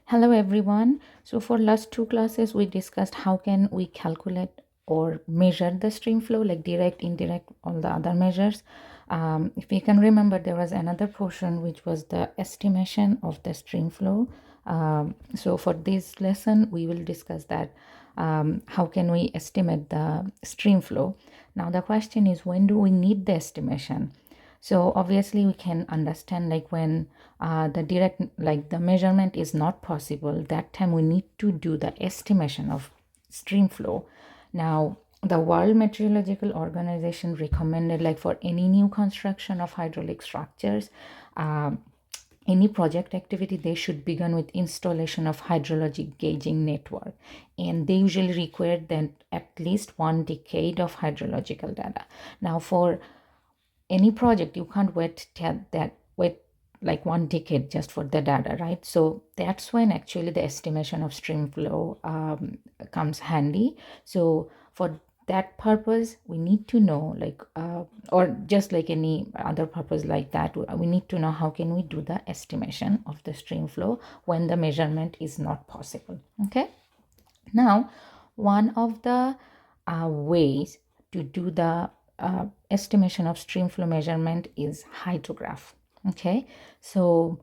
Hello everyone. So for last two classes we discussed how can we calculate or measure the stream flow, like direct, indirect, all the other measures. If you can remember, there was another portion which was the estimation of the stream flow. So for this lesson we will discuss that, how can we estimate the stream flow. Now the question is, when do we need the estimation? So obviously we can understand, like when the direct, like the measurement is not possible, that time we need to do the estimation of stream flow. Now the World Meteorological Organization recommended, like for any new construction of hydraulic structures, any project activity, they should begin with installation of hydrologic gauging network, and they usually require then at least 1 decade of hydrological data. Now for any project, you can't wait like 1 decade just for the data, right? So that's when actually the estimation of stream flow comes handy. So for that purpose, we need to know, like or just like any other purpose like that, we need to know how can we do the estimation of the stream flow when the measurement is not possible. Okay, now one of the ways to do the estimation of stream flow measurement is hydrograph. Okay, so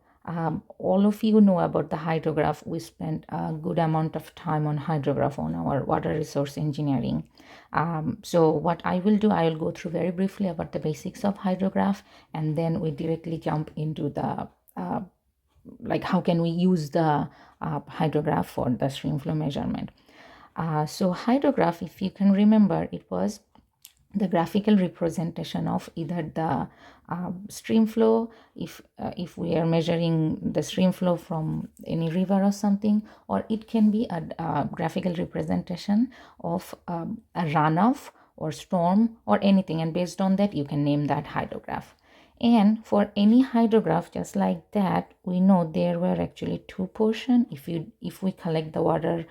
all of you know about the hydrograph. We spent a good amount of time on hydrograph on our water resource engineering. So what I will do, I will go through very briefly about the basics of hydrograph, and then we directly jump into the like how can we use the hydrograph for the stream flow measurement. So hydrograph, if you can remember, it was the graphical representation of either the stream flow, if we are measuring the stream flow from any river or something, or it can be a graphical representation of a runoff or storm or anything, and based on that you can name that hydrograph. And for any hydrograph just like that, we know there were actually two portions. If we collect the water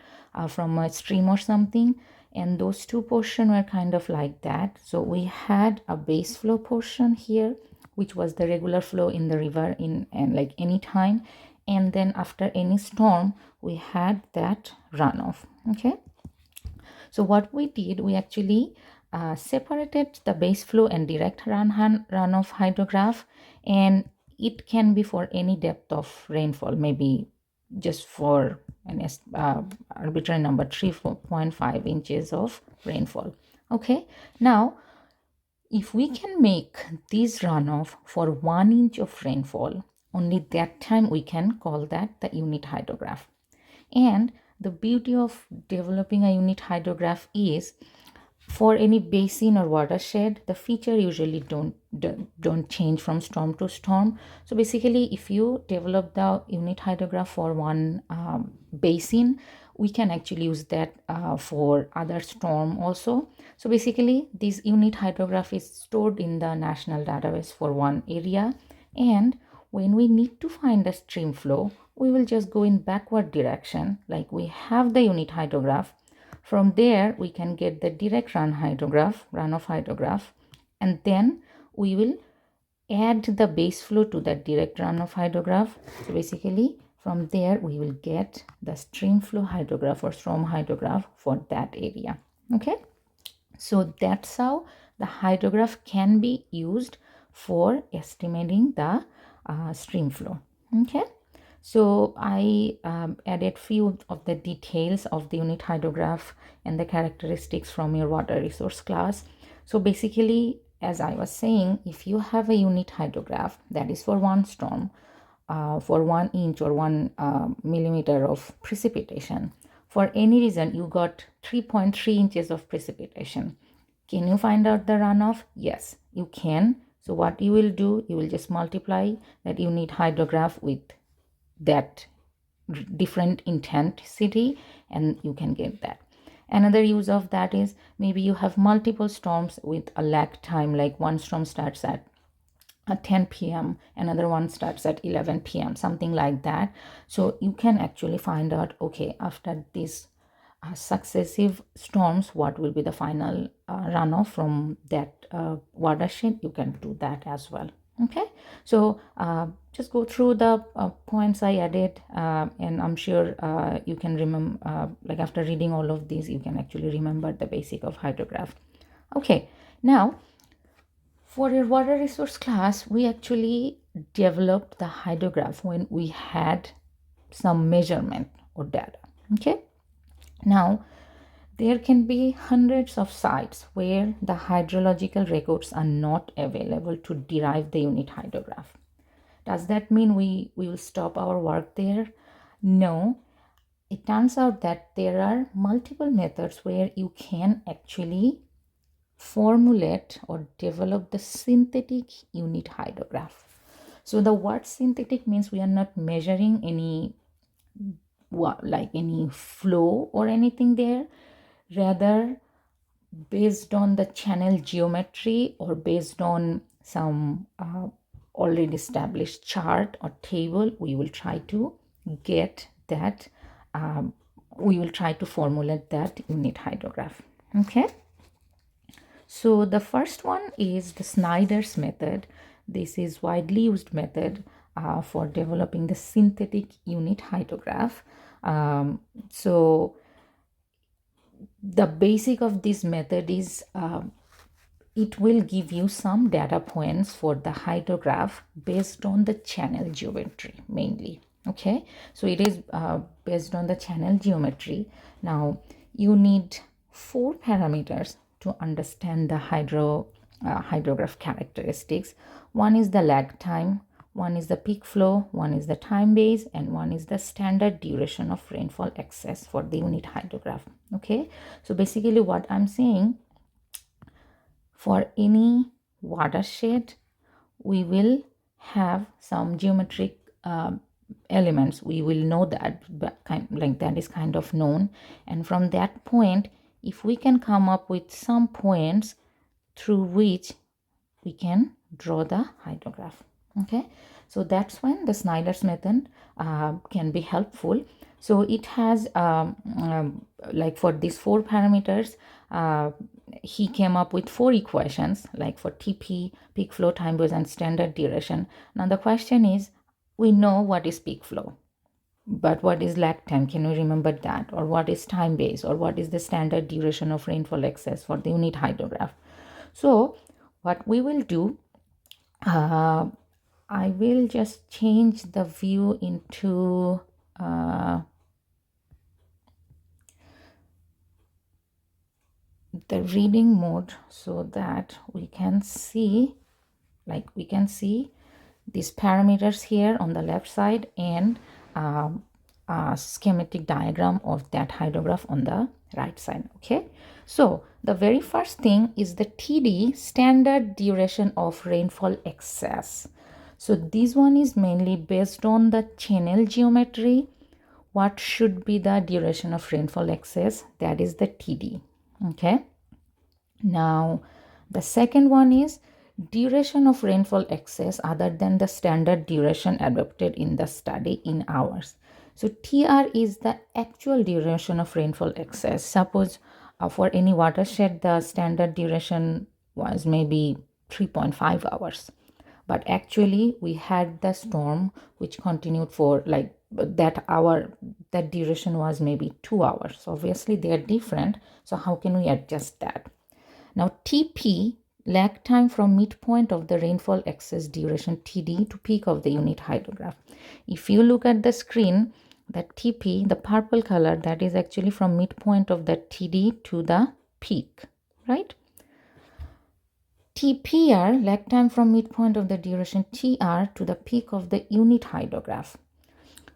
from a stream or something, and those two portions were kind of like that. So we had a base flow portion here, which was the regular flow in the river in and like any time, and then after any storm we had that runoff. Okay, so what we did, we actually separated the base flow and direct runoff hydrograph, and it can be for any depth of rainfall, maybe just for an arbitrary number 3.5 inches of rainfall. Okay, now if we can make this runoff for 1 inch of rainfall, only that time we can call that the unit hydrograph. And the beauty of developing a unit hydrograph is, for any basin or watershed, the feature usually don't change from storm to storm. So basically, if you develop the unit hydrograph for one basin, we can actually use that for other storm also. So basically, this unit hydrograph is stored in the national database for one area, and when we need to find the stream flow, we will just go in backward direction, like we have the unit hydrograph. From there we can get the direct runoff hydrograph, and then we will add the base flow to that direct runoff hydrograph. So basically from there we will get the stream flow hydrograph or storm hydrograph for that area. Okay, so that's how the hydrograph can be used for estimating the stream flow. Okay, so I added few of the details of the unit hydrograph and the characteristics from your water resource class. So basically, as I was saying, if you have a unit hydrograph that is for one storm, for 1 inch or 1 millimeter of precipitation, for any reason you got 3.3 inches of precipitation, can you find out the runoff? Yes, you can. So what you will do, you will just multiply that unit hydrograph with that different intensity, and you can get that. Another use of that is, maybe you have multiple storms with a lag time, like one storm starts at 10 p.m., another one starts at 11 p.m., something like that. So you can actually find out, okay, after these successive storms, what will be the final runoff from that watershed. You can do that as well. Okay, so just go through the points I added, and I'm sure you can remember, like after reading all of these, you can actually remember the basic of hydrograph. Okay, now for your water resource class, we actually developed the hydrograph when we had some measurement or data. Okay, now there can be hundreds of sites where the hydrological records are not available to derive the unit hydrograph. Does that mean we will stop our work there? No. It turns out that there are multiple methods where you can actually formulate or develop the synthetic unit hydrograph. So the word synthetic means we are not measuring any like any flow or anything there. Rather, based on the channel geometry or based on some already established chart or table, we will try to get that, we will try to formulate that unit hydrograph. Okay, so the first one is the Snyder's method. This is widely used method for developing the synthetic unit hydrograph. So the basic of this method is it will give you some data points for the hydrograph based on the channel geometry mainly. Okay, so it is based on the channel geometry. Now you need 4 parameters to understand the hydrograph characteristics. One is the lag time, one is the peak flow, one is the time base, and one is the standard duration of rainfall excess for the unit hydrograph. Okay, so basically what I'm saying, for any watershed, we will have some geometric elements. We will know that, but like that is kind of known. And from that point, if we can come up with some points through which we can draw the hydrograph. Okay, so that's when the Snyder's method can be helpful. So it has like for these 4 parameters, he came up with 4 equations, like for TP, peak flow, time base, and standard duration. Now the question is, we know what is peak flow, but what is lag time? Can we remember that? Or what is time base? Or what is the standard duration of rainfall excess for the unit hydrograph? So what we will do, I will just change the view into the reading mode so that we can see, like we can see these parameters here on the left side and a schematic diagram of that hydrograph on the right side. Okay, so the very first thing is the TD, standard duration of rainfall excess. So this one is mainly based on the channel geometry. What should be the duration of rainfall excess? That is the TD. Okay, now the second one is duration of rainfall excess other than the standard duration adopted in the study in hours. So TR is the actual duration of rainfall excess. Suppose for any watershed the standard duration was maybe 3.5 hours, but actually we had the storm which continued for like that hour, that duration was maybe 2 hours. So obviously they are different, so how can we adjust that? Now TP, lag time from midpoint of the rainfall excess duration TD to peak of the unit hydrograph. If you look at the screen, that TP, the purple color, that is actually from midpoint of the TD to the peak, right? TPR, lag time from midpoint of the duration TR to the peak of the unit hydrograph.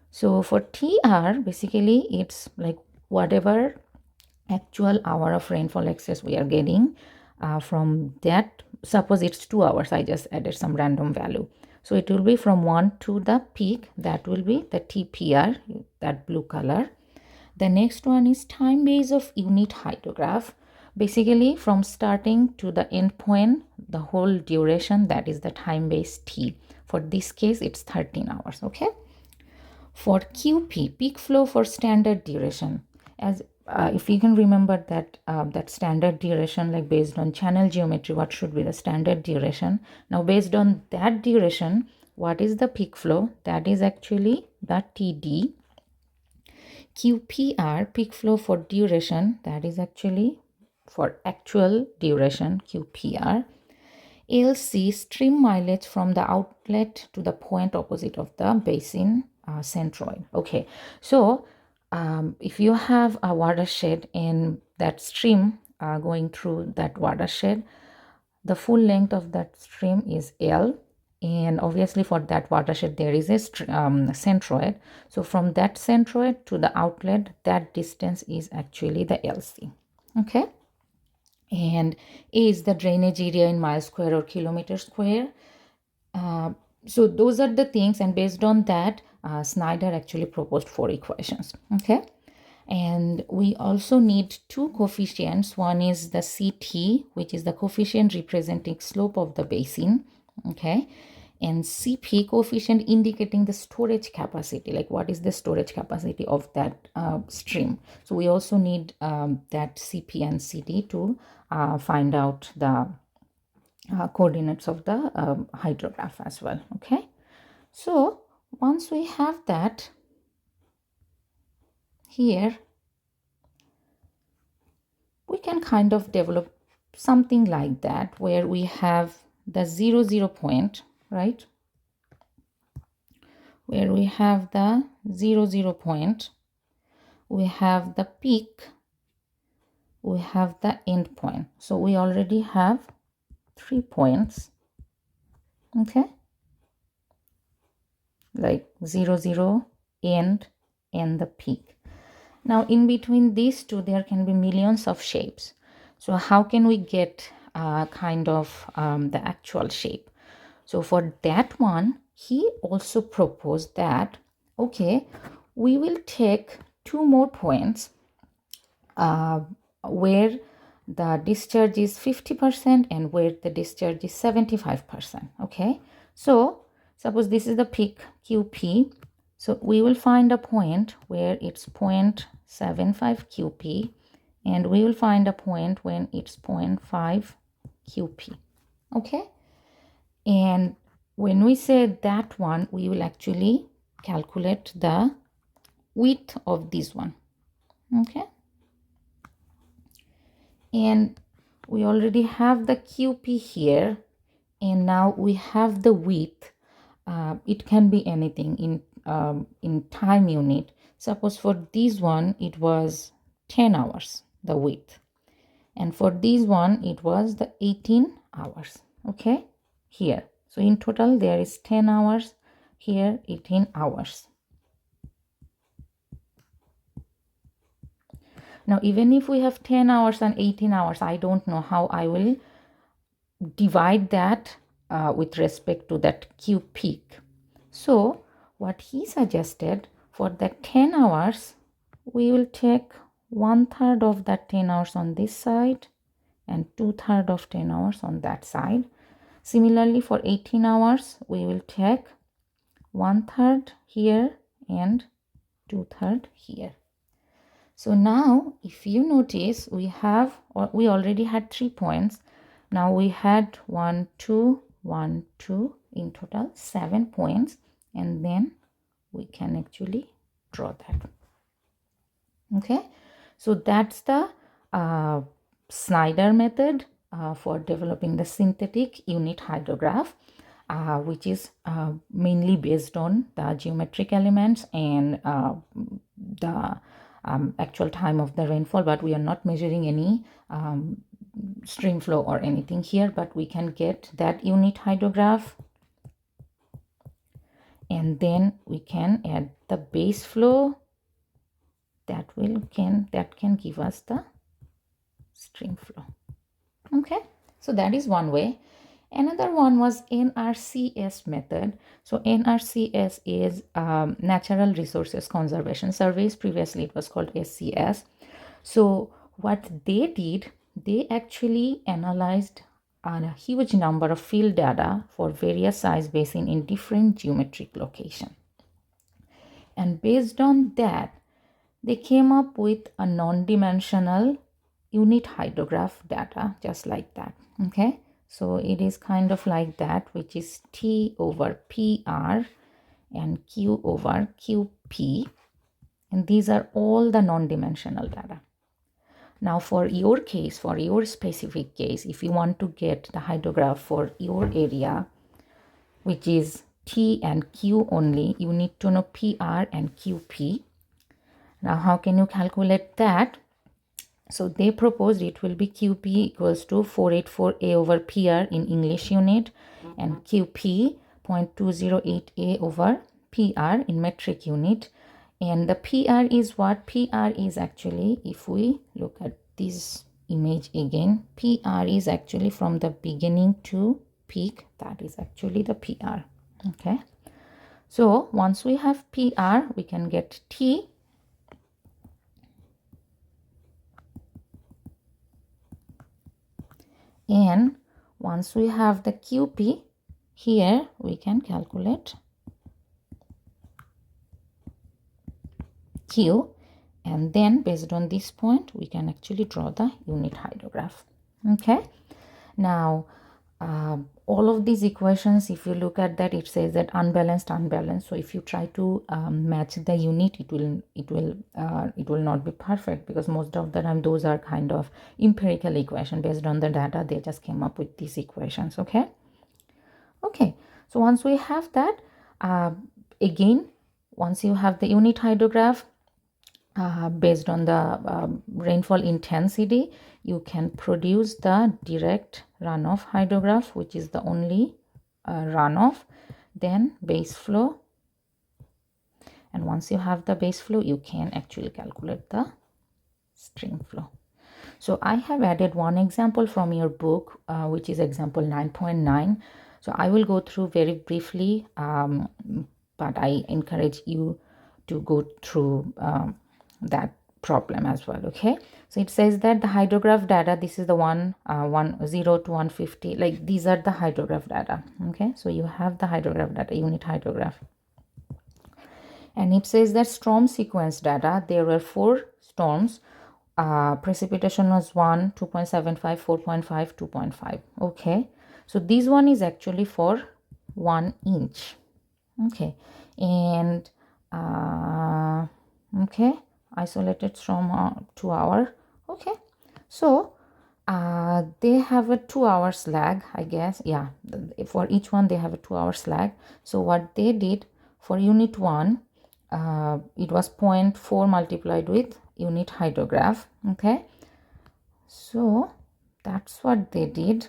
So for TR, basically it's like whatever actual hour of rainfall excess we are getting from that. Suppose it's 2 hours, I just added some random value. So it will be from 1 to the peak, that will be the TPR, that blue color. The next one is time base of unit hydrograph. Basically from starting to the end point, the whole duration, that is the time base T. For this case, it's 13 hours, okay? For QP, peak flow for standard duration, as if you can remember that that standard duration, like based on channel geometry, what should be the standard duration? Now based on that duration, what is the peak flow? That is actually the TD. QPR, peak flow for duration, that is actually for actual duration, QPR. LC, stream mileage from the outlet to the point opposite of the basin centroid. Okay, so if you have a watershed and that stream going through that watershed, the full length of that stream is L, and obviously for that watershed there is a centroid. So from that centroid to the outlet, that distance is actually the LC. Okay, and A is the drainage area in mile square or kilometer square. So those are the things, and based on that, Snyder actually proposed 4 equations. Okay, and we also need 2 coefficients. One is the CT, which is the coefficient representing slope of the basin. Okay, and CP, coefficient indicating the storage capacity, like what is the storage capacity of that stream. So we also need that CP and CT to find out the coordinates of the hydrograph as well. Okay, so once we have that, here we can kind of develop something like that, where we have the 0 point, right? Where we have the 0 point, we have the peak, we have the end point. So we already have 3 points. Okay, like 0 end and the peak. Now in between these two there can be millions of shapes. So how can we get kind of the actual shape? So for that one, he also proposed that, okay, we will take 2 more points where the discharge is 50% and where the discharge is 75%. Okay, so suppose this is the peak QP. So we will find a point where it's 0.75 QP, and we will find a point when it's 0.5 QP. Okay, and when we say that one, we will actually calculate the width of this one. Okay, and we already have the QP here, and now we have the width. It can be anything in time unit. Suppose for this one it was 10 hours, the width, and for this one it was the 18 hours. Okay, here, so in total there is 10 hours, here 18 hours. Now even if we have 10 hours and 18 hours, I don't know how I will divide that with respect to that Q peak. So what he suggested, for that 10 hours, we will take 1/3 of that 10 hours on this side and 2/3 of 10 hours on that side. Similarly, for 18 hours, we will take 1/3 here and 2/3 here. So now if you notice, we already had 3 points. Now we had 1 2 1 2, in total 7 points, and then we can actually draw that. Okay, so that's the Snyder method for developing the synthetic unit hydrograph, which is mainly based on the geometric elements and the actual time of the rainfall, but we are not measuring any stream flow or anything here, but we can get that unit hydrograph, and then we can add the base flow that can give us the stream flow. Okay, so that is one way. Another one was Nrcs method. So Nrcs is Natural Resources Conservation Surveys. Previously it was called SCS. So what they did, they actually analyzed a huge number of field data for various size basin in different geometric location. And based on that, they came up with a non-dimensional unit hydrograph data just like that. Okay, so it is kind of like that, which is T over PR and Q over QP, and these are all the non-dimensional data. Now for your case, for your specific case, if you want to get the hydrograph for your area, which is T and Q only, you need to know PR and QP. Now how can you calculate that? So they proposed it will be QP equals to 484A over PR in English unit and QP 0.208A over PR in metric unit. And the PR is what? PR is actually, if we look at this image again, PR is actually from the beginning to peak. That is actually the PR. Okay. So once we have PR, we can get T. And once we have the QP, here we can calculate Q, and then based on this point we can actually draw the unit hydrograph. Okay, now all of these equations, if you look at that, it says that unbalanced. So if you try to match the unit, it will not be perfect, because most of the time those are kind of empirical equation based on the data. They just came up with these equations. Okay, so once we have that, again, once you have the unit hydrograph, based on the rainfall intensity, you can produce the direct runoff hydrograph, which is the only runoff, then base flow, and once you have the base flow, you can actually calculate the stream flow. So I have added one example from your book, which is example 9.9. So I will go through very briefly, but I encourage you to go through that problem as well. Okay, so it says that the hydrograph data, this is the 0 to 150, like these are the hydrograph data. Okay, so you have the hydrograph data, unit hydrograph, and it says that storm sequence data, there were 4 storms. Precipitation was 1, 2.75, 4.5, 2.5. Okay, so this one is actually for 1 inch. Okay, and okay, isolated storm 2 hour. Okay, so they have a 2 hours lag, I guess. Yeah, for each one they have a 2 hours lag. So what they did for unit 1, it was 0.4 multiplied with unit hydrograph. Okay, so that's what they did.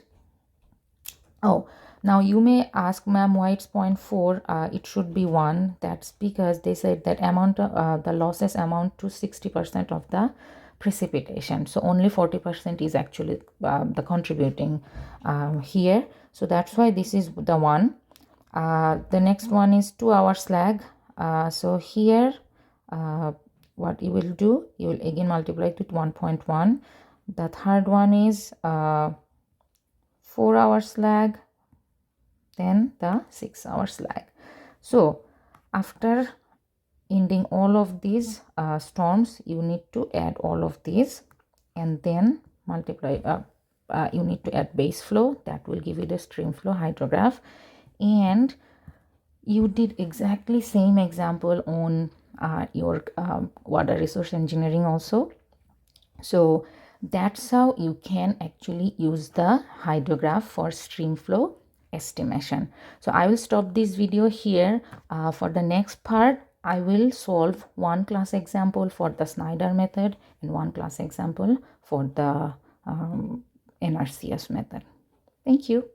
Oh, now you may ask, ma'am, why it's 0.4? It should be 1. That's because they said that amount of the losses amount to 60% of the precipitation, so only 40% is actually the contributing here. So that's why this is the one. The next one is 2 hours lag. So here what you will do, you will again multiply it with 1.1. The third one is 4 hours lag, then the 6 hours lag. So after ending all of these storms, you need to add all of these and then multiply. You need to add base flow, that will give you the stream flow hydrograph. And you did exactly same example on your water resource engineering also. So that's how you can actually use the hydrograph for stream flow estimation. So I will stop this video here. For the next part, I will solve one class example for the Snyder method and one class example for the Nrcs method. Thank you.